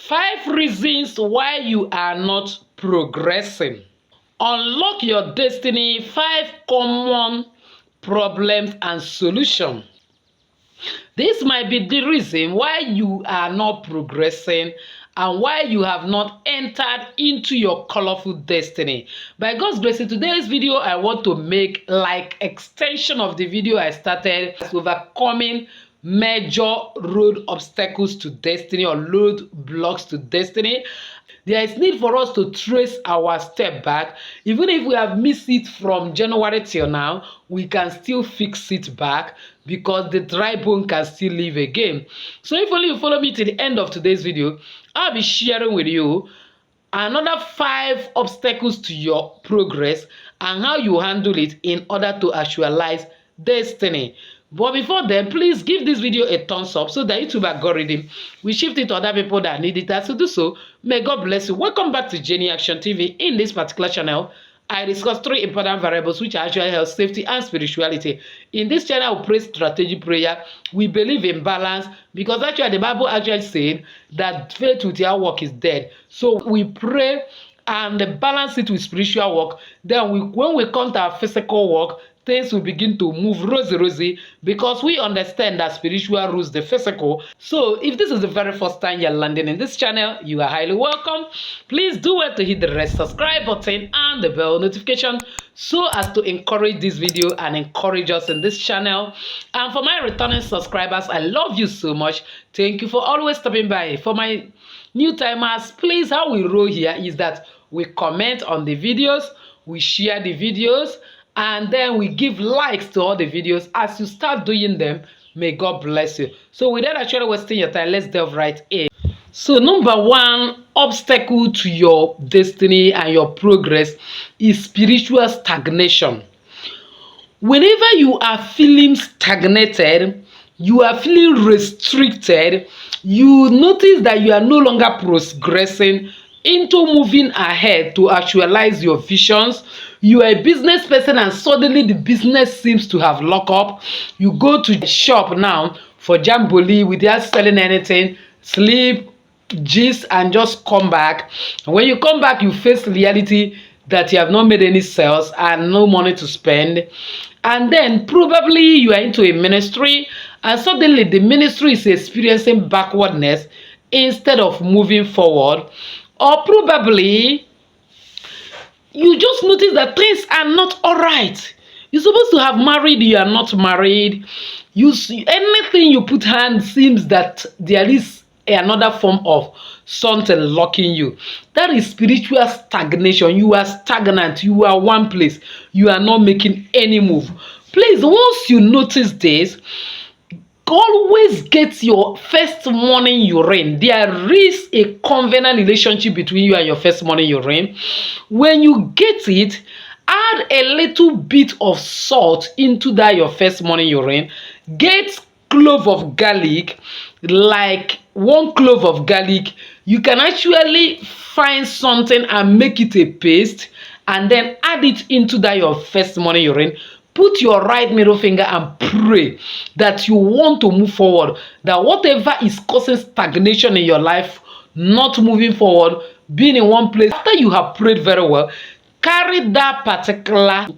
5 reasons why you are not progressing. Unlock your destiny. 5 common problems and solutions. This might be the reason why you are not progressing and why you have not entered into your colorful destiny. By God's grace, in today's video, I want to make like extension of the video I started, overcoming major road obstacles to destiny or road blocks to destiny. There is need for us to trace our step back. Even if we have missed it from January till now, we can still fix it back because the dry bone can still live again. So if only you follow me to the end of today's video, I'll be sharing with you another 5 obstacles to your progress and how you handle it in order to actualize destiny. But before then, please give this video a thumbs up so that YouTube algorithm will shift it to other people that need it. As to do so, may God bless you. Welcome back to Jenny Action TV. In this particular channel, I discuss 3 important variables which are actually health, safety, and spirituality. In this channel, we pray strategic prayer. We believe in balance because actually the Bible actually said that faith without work is dead. So we pray and balance it with spiritual work. Then when we come to our physical work, things will begin to move rosy because we understand that spiritual rules the physical. So if this is the very first time you're landing in this channel, you are highly welcome. Please do well to hit the red subscribe button and the bell notification so as to encourage this video and encourage us in this channel. And for my returning subscribers, I love you so much. Thank you for always stopping by. For my new timers, please, how we roll here is that we comment on the videos, we share the videos, and then we give likes to all the videos. As you start doing them, may God bless you. So without actually wasting your time, let's delve right in. So number 1 obstacle to your destiny and your progress is spiritual stagnation. Whenever you are feeling stagnated, you are feeling restricted, you notice that you are no longer progressing into moving ahead to actualize your visions. You are a business person and suddenly the business seems to have locked up. You go to the shop now for jamboli without selling anything, sleep, gist, and just come back. And when you come back, you face reality that you have not made any sales and no money to spend. And then probably you are into a ministry and suddenly the ministry is experiencing backwardness instead of moving forward. Or probably you just notice that things are not all right. You're supposed to have married, you are not married. Anything you put hand seems that there is another form of something locking you. That is spiritual stagnation. You are stagnant. You are one place. You are not making any move. Please, once you notice this, always get your first morning urine. There is a covenant relationship between you and your first morning urine. When you get it, add a little bit of salt into that your first morning urine. Get clove of garlic, like 1 clove of garlic. You can actually find something and make it a paste and then add it into that your first morning urine. Put your right middle finger and pray that you want to move forward. That whatever is causing stagnation in your life, not moving forward, being in one place, after you have prayed very well, carry that particular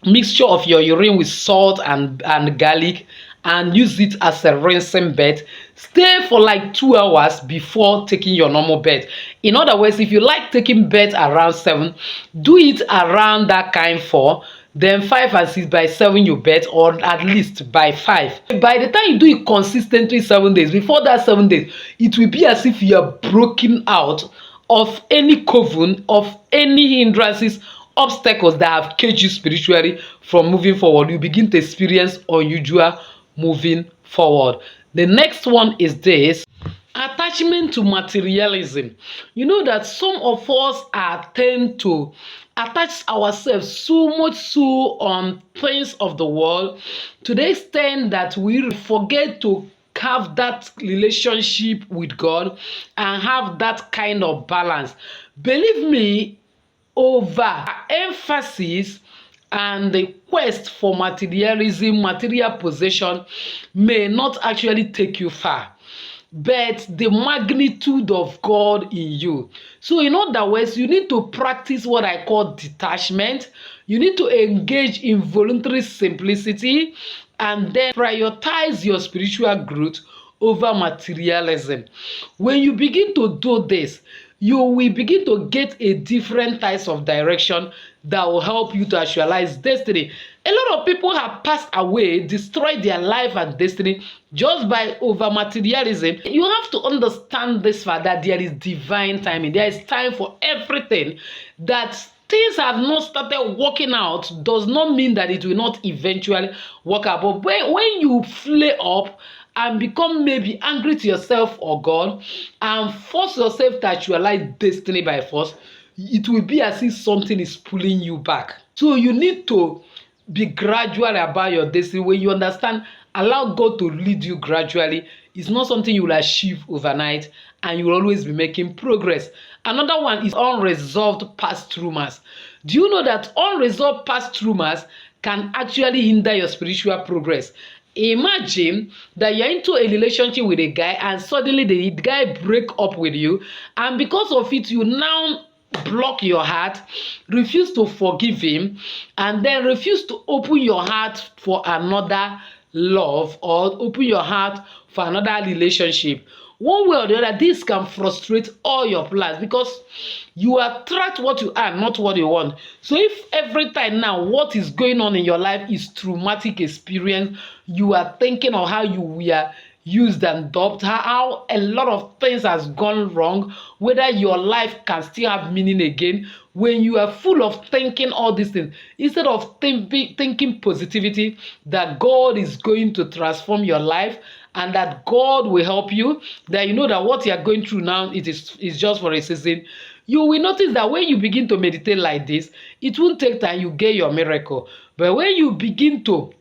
mixture of your urine with salt and garlic and use it as a rinsing bed. Stay for like 2 hours before taking your normal bed. In other words, if you like taking bed around 7, do it around that kind 4. Then 5 and 6, by 7 you bet, or at least by 5. By the time you do it consistently 7 days, before that 7 days, it will be as if you are broken out of any coven, of any hindrances, obstacles that have caged you spiritually from moving forward. You begin to experience unusual moving forward. The next one is this: attachment to materialism. You know that some of us tend to attach ourselves so much so on things of the world to the extent that we forget to have that relationship with God and have that kind of balance. Believe me, over emphasis and the quest for materialism, material possession may not actually take you far. but the magnitude of God in you. So in other words, you need to practice what I call detachment. You need to engage in voluntary simplicity and then prioritize your spiritual growth over materialism. When you begin to do this, you will begin to get a different types of direction that will help you to actualize destiny. A lot of people have passed away, destroyed their life and destiny just by over materialism. You have to understand this fact that there is divine timing. There is time for everything. That things have not started working out does not mean that it will not eventually work out. But when you flare up and become maybe angry to yourself or God and force yourself to actualize destiny by force, it will be as if something is pulling you back. So you need to be gradual about your destiny. When you understand, allow God to lead you gradually. It's not something you will achieve overnight, and you will always be making progress. Another one is unresolved past traumas. Do you know that unresolved past traumas can actually hinder your spiritual progress? Imagine that you're into a relationship with a guy and suddenly the guy break up with you, and because of it you now block your heart, refuse to forgive him, and then refuse to open your heart for another love or open your heart for another relationship. One way or the other, this can frustrate all your plans because you attract what you are, not what you want. So if every time now what is going on in your life is traumatic experience, you are thinking of how you were used and dubbed, how a lot of things has gone wrong, whether your life can still have meaning again, when you are full of thinking all these things, instead of thinking positivity, that God is going to transform your life and that God will help you, that you know that what you are going through now is just for a season, you will notice that when you begin to meditate like this, it won't take time, you get your miracle. But when you begin to,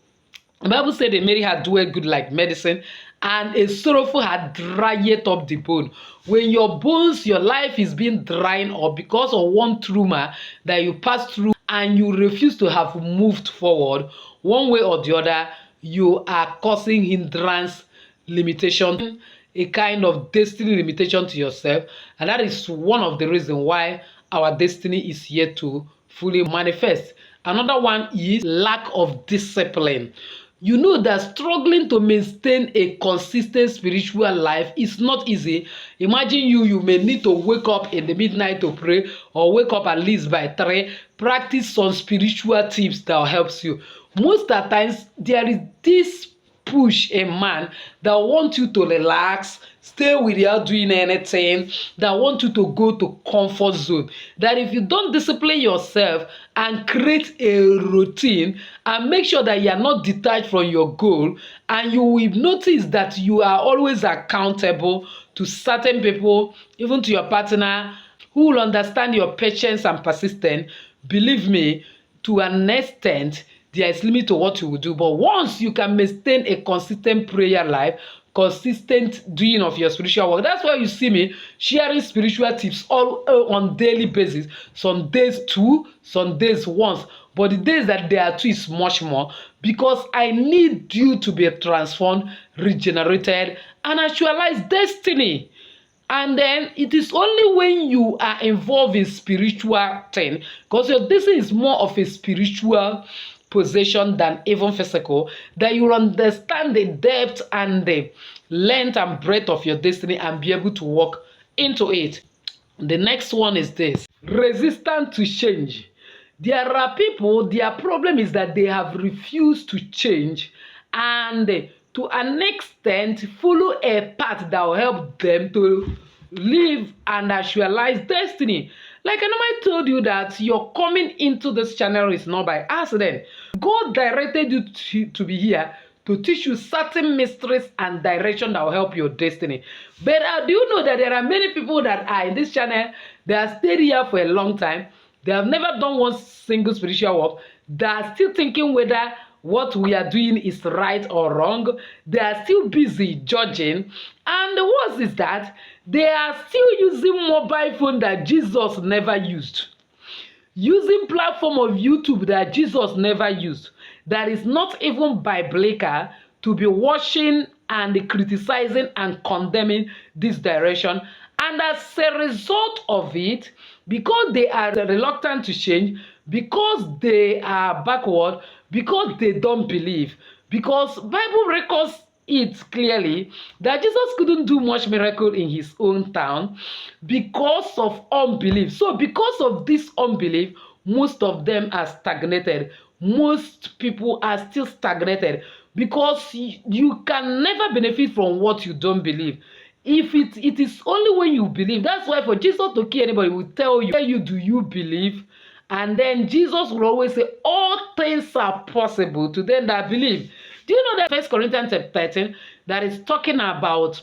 the Bible said a merry heart doeth good like medicine, and a sorrowful heart drieth up the bone. When your bones, your life is being drying up because of one trauma that you passed through and you refuse to have moved forward, one way or the other, you are causing hindrance, limitation, a kind of destiny limitation to yourself. And that is one of the reasons why our destiny is yet to fully manifest. Another one is lack of discipline. You know that struggling to maintain a consistent spiritual life is not easy. Imagine you may need to wake up in the midnight to pray, or wake up at least by 3, practice some spiritual tips that helps you. Most of the times there is this push a man that want you to relax, stay without doing anything, that want you to go to comfort zone. That if you don't discipline yourself and create a routine and make sure that you are not detached from your goal, and you will notice that you are always accountable to certain people, even to your partner, who will understand your patience and persistence. Believe me, to an extent, there is limit to what you will do. But once you can maintain a consistent prayer life, consistent doing of your spiritual work, that's why you see me sharing spiritual tips all on daily basis. Some days 2, some days once. But the days that there are 2 is much more, because I need you to be transformed, regenerated, and actualize destiny. And then it is only when you are involved in spiritual thing, because your destiny is more of a spiritual possession than even physical, that you will understand the depth and the length and breadth of your destiny and be able to walk into it. The next one is this: resistance to change. There are people, their problem is that they have refused to change, and to an extent follow a path that will help them to live and actualize destiny. Like I normally told you that your coming into this channel is not by accident. God directed you to be here to teach you certain mysteries and direction that will help your destiny. But do you know that there are many people that are in this channel, they are stayed here for a long time, they have never done one single spiritual work, they are still thinking whether what we are doing is right or wrong. They are still busy judging. And the worst is that they are still using mobile phone that Jesus never used. Using platform of YouTube that Jesus never used. That is not even biblical to be watching and criticizing and condemning this direction. And as a result of it, because they are reluctant to change, because they are backward, because they don't believe, because Bible records it clearly that Jesus couldn't do much miracle in his own town because of unbelief. So because of this unbelief, most of them are stagnated. Most people are still stagnated because you can never benefit from what you don't believe. If it is only when you believe. That's why for Jesus to kill anybody, will tell you, do you believe? And then Jesus will always say, all things are possible to them that believe. Do you know that 1 Corinthians 13 that is talking about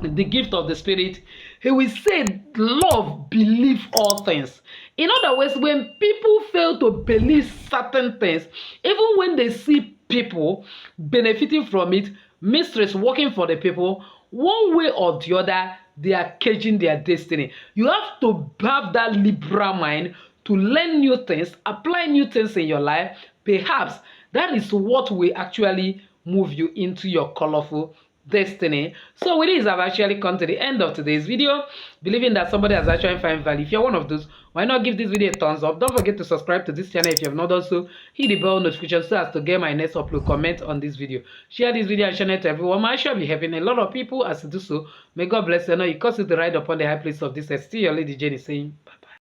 the gift of the Spirit? He will say, love, believe all things. In other words, when people fail to believe certain things, even when they see people benefiting from it, mysteries working for the people, one way or the other, they are caging their destiny. You have to have that liberal mind to learn new things, apply new things in your life. Perhaps that is what will actually move you into your colorful destiny. So with this, I've actually come to the end of today's video, believing that somebody has actually found value. If you're one of those, why not give this video a thumbs up? Don't forget to subscribe to this channel if you have not done so. Hit the bell notification so as to get my next upload. Comment on this video, share this video and share it to everyone. I shall be helping a lot of people as to do so. May God bless you. I know you cause it to ride upon the high place of this. Still your lady Jenny saying bye.